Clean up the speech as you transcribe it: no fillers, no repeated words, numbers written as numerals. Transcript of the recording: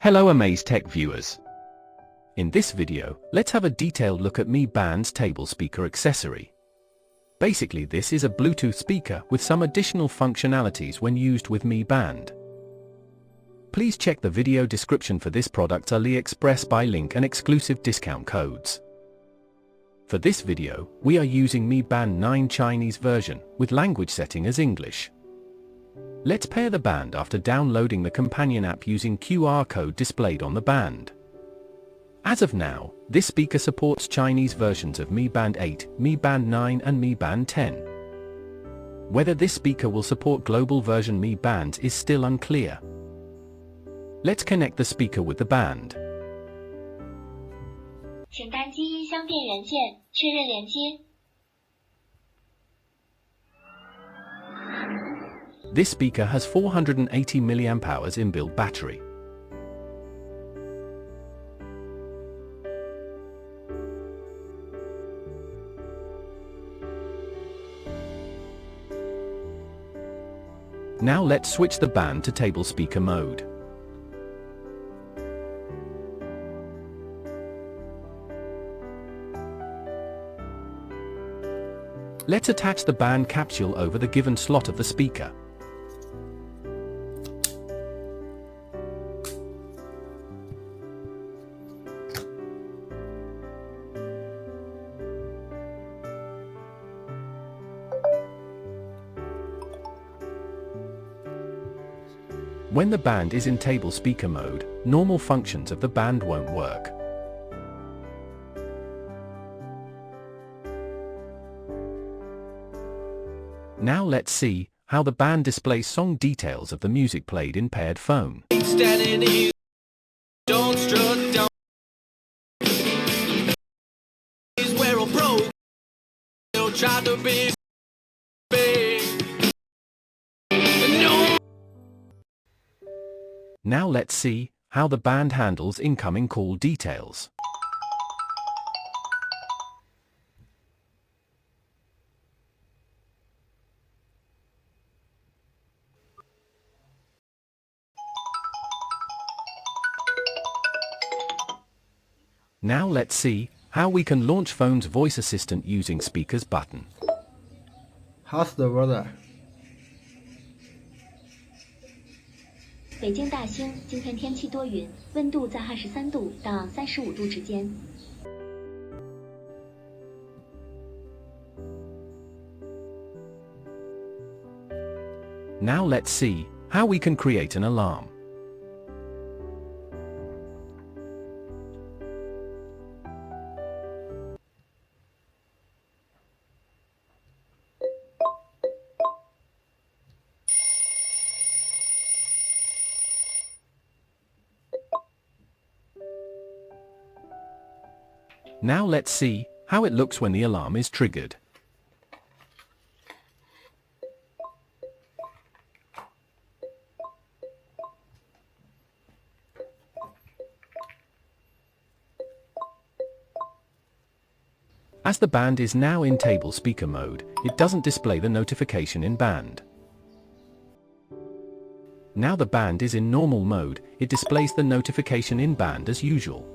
Hello Amaze Tech viewers. In this video, let's have a detailed look at Mi Band's table speaker accessory. Basically this is a Bluetooth speaker with some additional functionalities when used with Mi Band. Please check the video description for this product's AliExpress buy link and exclusive discount codes. For this video, we are using Mi Band 9 Chinese version with language setting as English. Let's pair the band after downloading the companion app using QR code displayed on the band. As of now, this speaker supports Chinese versions of Mi Band 8, Mi Band 9 and Mi Band 10. Whether this speaker will support global version Mi Bands is still unclear. Let's connect the speaker with the band. 请单击音箱电源键，确认连接。 This speaker has 480 mAh inbuilt battery. Now let's switch the band to table speaker mode. Let's attach the band capsule over the given slot of the speaker. When the band is in table speaker mode, normal functions of the band won't work. Now let's see how the band displays song details of the music played in paired phone. Now let's see how the band handles incoming call details. Now let's see how we can launch phone's voice assistant using speakers button. How's the weather? 北京大兴，今天天气多云，温度在23度到35度之间。 Now let's see how we can create an alarm. Now let's see how it looks when the alarm is triggered. As the band is now in table speaker mode, it doesn't display the notification in band. Now the band is in normal mode, it displays the notification in band as usual.